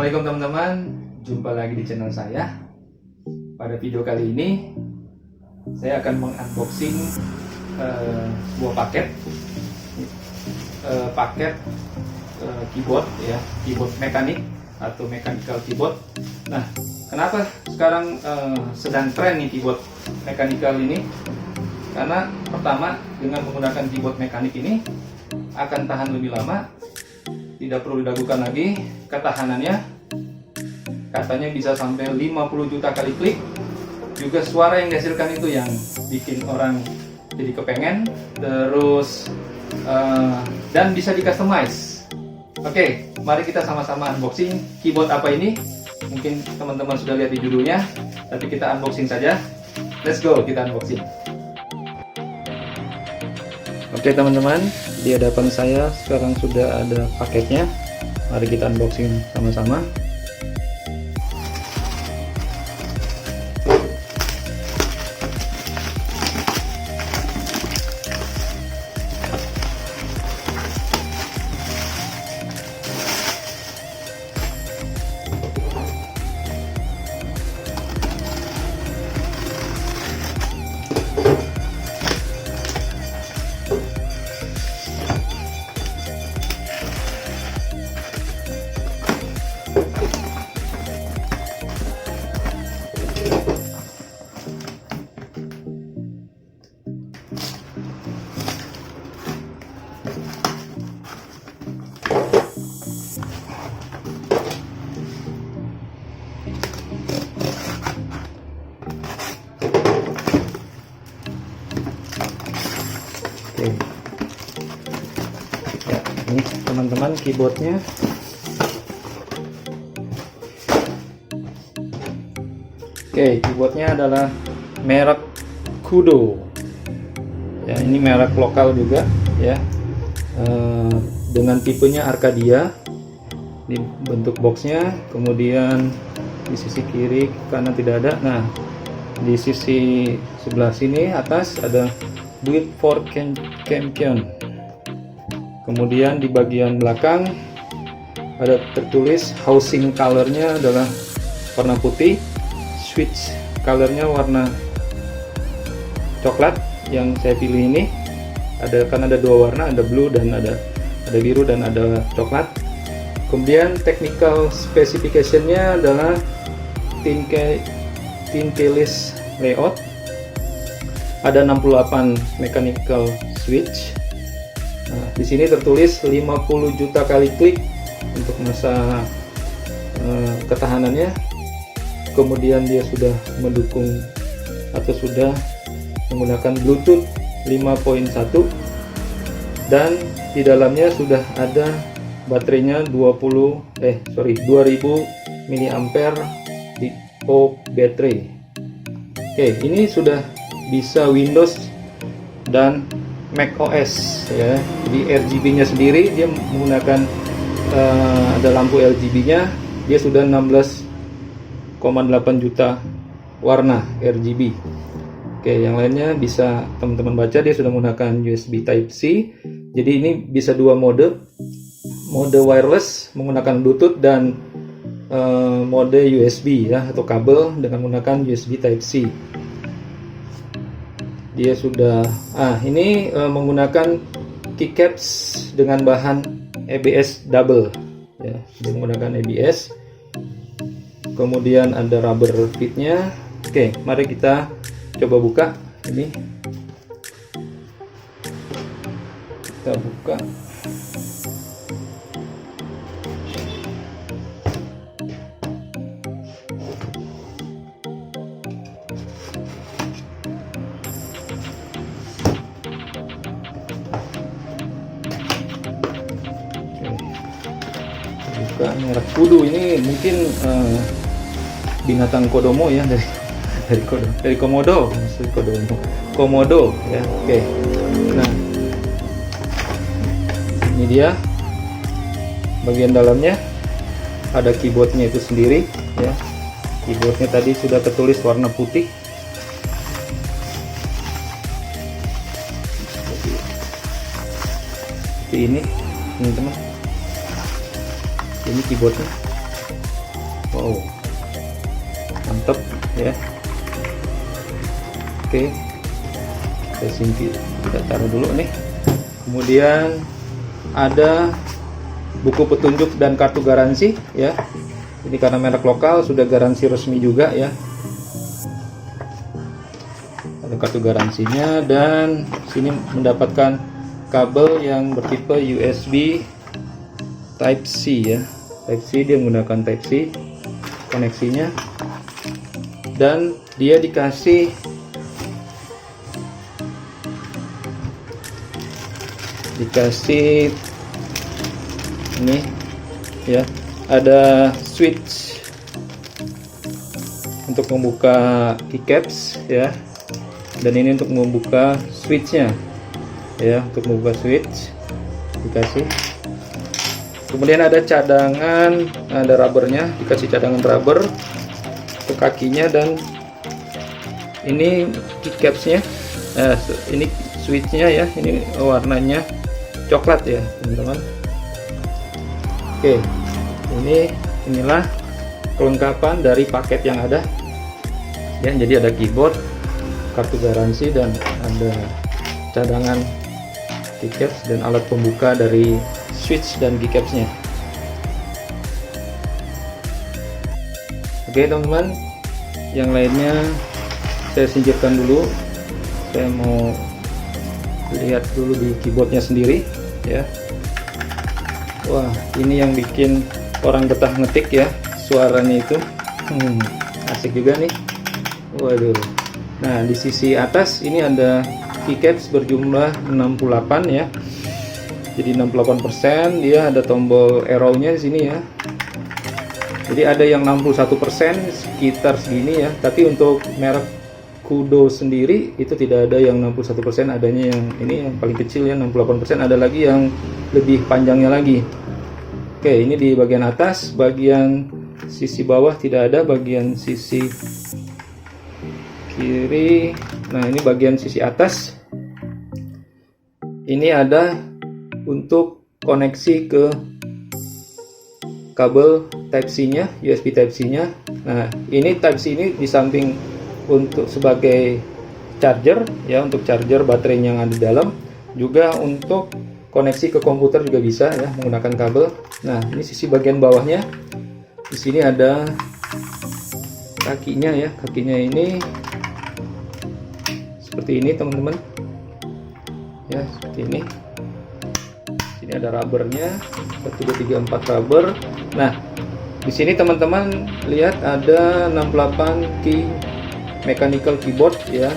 Assalamualaikum teman-teman, jumpa lagi di channel saya. Pada video kali ini saya akan mengunboxing sebuah paket keyboard ya, keyboard mekanik atau mechanical keyboard. Nah, kenapa sekarang sedang tren nih keyboard mechanical ini? Karena pertama, dengan menggunakan keyboard mekanik ini akan tahan lebih lama, tidak perlu diragukan lagi ketahanannya, katanya bisa sampai 50 juta kali klik. Juga suara yang dihasilkan itu yang bikin orang jadi kepengen, terus dan bisa di customize. Oke, mari kita sama-sama unboxing keyboard apa ini. Mungkin teman-teman sudah lihat di judulnya, tapi kita unboxing saja. Let's go, kita unboxing. Oke teman-teman, di hadapan saya sekarang sudah ada paketnya. Mari kita unboxing sama-sama. Oke. Ya, ini teman-teman keyboardnya. Oke, keyboardnya adalah merek Kudo. Ya, ini merek lokal juga ya. Dengan tipenya Arcadia di bentuk boxnya. Kemudian di sisi kiri kanan tidak ada. Nah, di sisi sebelah sini atas ada Build for Champion. Kemudian di bagian belakang ada tertulis housing colornya adalah warna putih, switch colornya warna coklat. Yang saya pilih ini kan ada dua warna, ada blue dan ada biru dan ada coklat. Kemudian technical specification-nya adalah thin keyless layout. Ada 68 mechanical switch. Nah, di sini tertulis 50 juta kali klik untuk masa ketahanannya. Kemudian dia sudah mendukung atau sudah menggunakan Bluetooth 5.1 dan di dalamnya sudah ada baterainya 2000 mAh LiPo baterai. Oke, ini sudah bisa Windows dan Mac OS ya. Jadi RGB-nya sendiri dia menggunakan ada lampu RGB-nya, dia sudah 16,8 juta warna RGB. Oke, yang lainnya bisa teman-teman baca, dia sudah menggunakan USB Type-C. Jadi ini bisa dua mode wireless menggunakan Bluetooth dan mode USB ya, atau kabel dengan menggunakan USB Type-C. Dia sudah ini menggunakan keycaps dengan bahan ABS double ya, dia menggunakan ABS. Kemudian ada rubber fitnya. Oke, mari kita coba buka ini. Kita buka. Merek Kudo ini mungkin binatang Kodomo ya, dari Komodo, maksud Komodo ya. Oke. Nah, ini dia bagian dalamnya, ada keyboardnya itu sendiri ya. Keyboardnya tadi sudah tertulis warna putih. Seperti ini teman-teman. Ini keyboardnya. Wow, mantep ya. Oke, kita taruh dulu nih. Kemudian ada buku petunjuk dan kartu garansi ya. Ini karena merek lokal, sudah garansi resmi juga ya. Ada kartu garansinya, dan sini mendapatkan kabel yang bertipe USB Type C ya. Type C, dia menggunakan Type C koneksinya, dan dia dikasih ini ya, ada switch untuk membuka keycaps ya, dan ini untuk membuka switchnya ya, untuk membuka switch dikasih. Kemudian ada cadangan, ada rubbernya, dikasih cadangan rubber ke kakinya, dan ini keycapsnya, ini switchnya ya, ini warnanya coklat ya teman-teman. Oke, inilah kelengkapan dari paket yang ada ya. Jadi ada keyboard, kartu garansi, dan ada cadangan keycaps dan alat pembuka dari switch dan keycapsnya. Oke teman-teman, yang lainnya saya singkirkan dulu. Saya mau lihat dulu di keyboardnya sendiri ya. Wah, ini yang bikin orang betah ngetik ya, suaranya itu asik juga nih. Waduh. Nah, di sisi atas ini ada keycaps berjumlah 68 ya. Jadi 68%, dia ada tombol arrow-nya di sini ya. Jadi ada yang 61%, sekitar segini ya. Tapi untuk merek Kudo sendiri itu tidak ada yang 61%, adanya yang ini yang paling kecil ya, 68%. Ada lagi yang lebih panjangnya lagi. Oke, ini di bagian atas, bagian sisi bawah tidak ada, bagian sisi kiri. Nah, ini bagian sisi atas. Ini ada untuk koneksi ke kabel Type C-nya, USB Type C-nya. Nah, ini Type C ini di samping untuk sebagai charger ya, untuk charger baterai yang ada di dalam, juga untuk koneksi ke komputer juga bisa ya menggunakan kabel. Nah, ini sisi bagian bawahnya. Di sini ada kakinya ya. Kakinya ini seperti ini teman-teman. Ya, seperti ini. Ini ada rubbernya, 1, 2, 3, 4 rubber. Nah, di sini teman-teman lihat ada 68 key mechanical keyboard ya.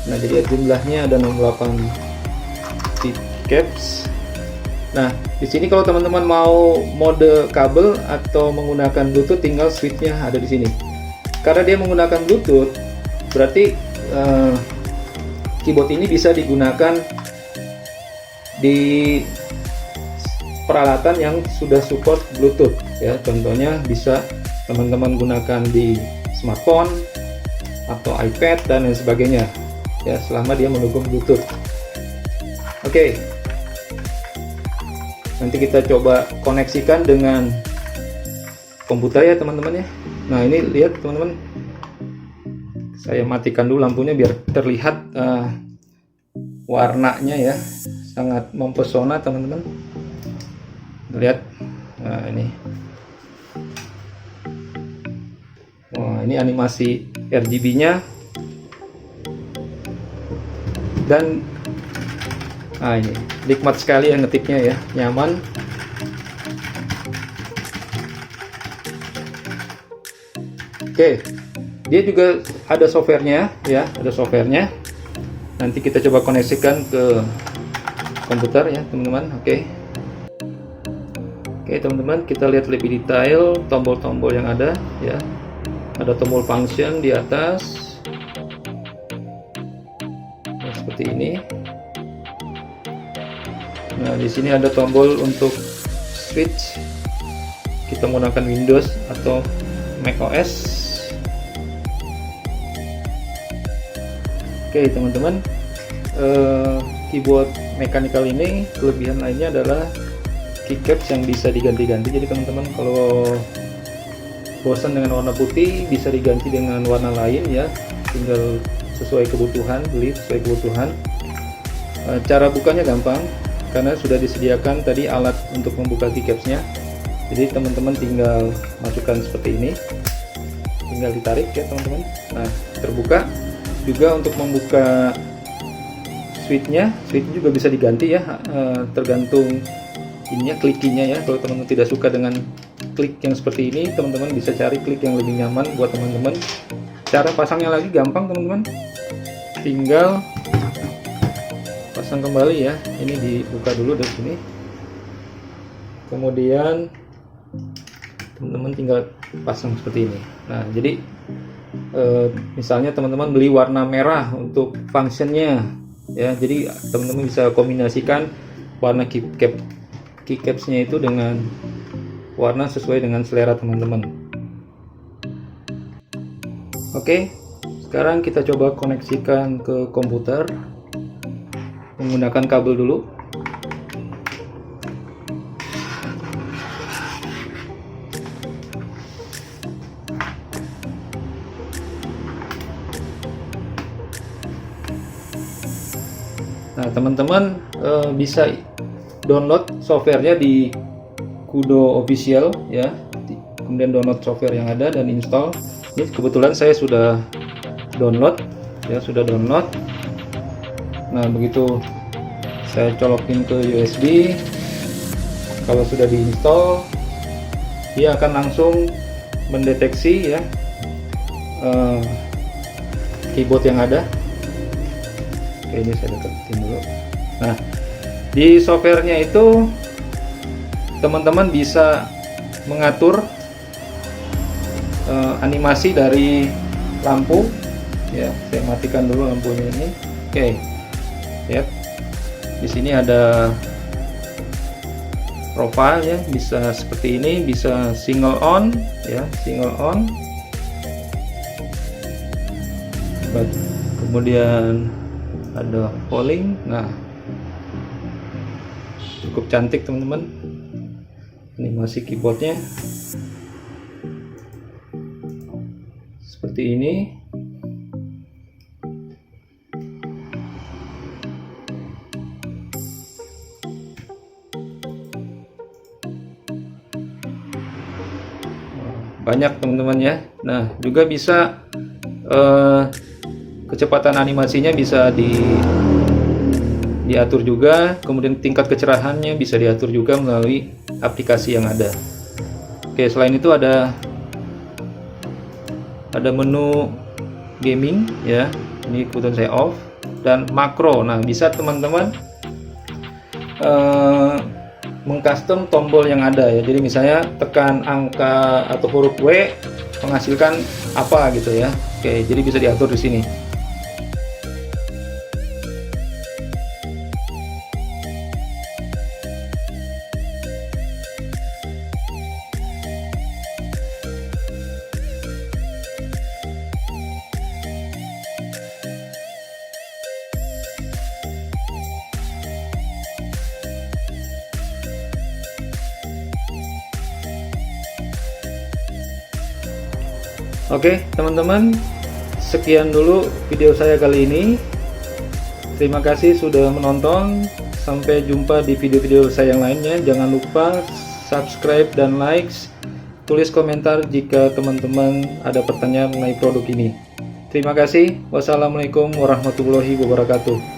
Nah, jadi jumlahnya ada 68 keycaps. Nah, di sini kalau teman-teman mau mode kabel atau menggunakan Bluetooth, tinggal switchnya ada di sini. Karena dia menggunakan Bluetooth, berarti keyboard ini bisa digunakan di peralatan yang sudah support Bluetooth ya. Contohnya bisa teman-teman gunakan di smartphone atau iPad dan lain sebagainya ya, selama dia mendukung Bluetooth. Oke, nanti kita coba koneksikan dengan komputer ya teman-teman ya. Nah, ini lihat teman-teman, saya matikan dulu lampunya biar terlihat warnanya ya, sangat mempesona teman-teman. Lihat, nah ini, wah, ini animasi RGB-nya, dan ini nikmat sekali ya ngetiknya ya, nyaman. Oke, dia juga ada softwarenya ya, ada softwarenya. Nanti kita coba koneksikan ke komputer ya teman-teman. Oke teman-teman, kita lihat lebih detail tombol-tombol yang ada ya. Ada tombol function di atas, nah, seperti ini. Nah, di sini ada tombol untuk switch. Kita menggunakan Windows atau macOS. Oke teman-teman, keyboard mechanical ini kelebihan lainnya adalah keycaps yang bisa diganti-ganti. Jadi teman-teman kalau bosan dengan warna putih, bisa diganti dengan warna lain ya, tinggal sesuai kebutuhan, beli sesuai kebutuhan. Cara bukanya gampang karena sudah disediakan tadi alat untuk membuka keycapsnya. Jadi teman-teman tinggal masukkan seperti ini, tinggal ditarik ya teman-teman. Nah, terbuka. Juga untuk membuka switchnya juga bisa diganti ya, tergantung ininya, klikinya ya. Kalau teman-teman tidak suka dengan klik yang seperti ini, teman-teman bisa cari klik yang lebih nyaman buat teman-teman. Cara pasangnya lagi gampang teman-teman, tinggal pasang kembali ya. Ini dibuka dulu dari sini, kemudian teman-teman tinggal pasang seperti ini. Nah, jadi misalnya teman-teman beli warna merah untuk functionnya ya, jadi teman-teman bisa kombinasikan warna keycapsnya itu dengan warna sesuai dengan selera teman-teman. Oke, sekarang kita coba koneksikan ke komputer menggunakan kabel dulu. Nah, teman-teman bisa download softwarenya di Kudo Official ya, kemudian download software yang ada dan install. Ini kebetulan saya sudah download ya, Nah, begitu saya colokin ke USB, kalau sudah diinstal, dia akan langsung mendeteksi ya keyboard yang ada. Oke, ini saya deketin dulu. Nah, di softwarenya itu teman-teman bisa mengatur animasi dari lampu ya. Saya matikan dulu lampunya ini. Oke, lihat di sini ada profile ya, bisa seperti ini, bisa single on ya, kemudian ada polling. Nah, cukup cantik teman-teman animasi keyboardnya seperti ini. Banyak teman-teman ya. Nah, juga bisa kecepatan animasinya bisa diatur juga, kemudian tingkat kecerahannya bisa diatur juga melalui aplikasi yang ada. Oke, selain itu ada menu gaming ya, ini kebetulan saya off, dan makro. Nah, bisa teman-teman mengcustom tombol yang ada ya, jadi misalnya tekan angka atau huruf W menghasilkan apa gitu ya. Oke, jadi bisa diatur di sini. Oke teman-teman, sekian dulu video saya kali ini. Terima kasih sudah menonton. Sampai jumpa di video-video saya yang lainnya. Jangan lupa subscribe dan likes. Tulis komentar jika teman-teman ada pertanyaan mengenai produk ini. Terima kasih. Wassalamualaikum warahmatullahi wabarakatuh.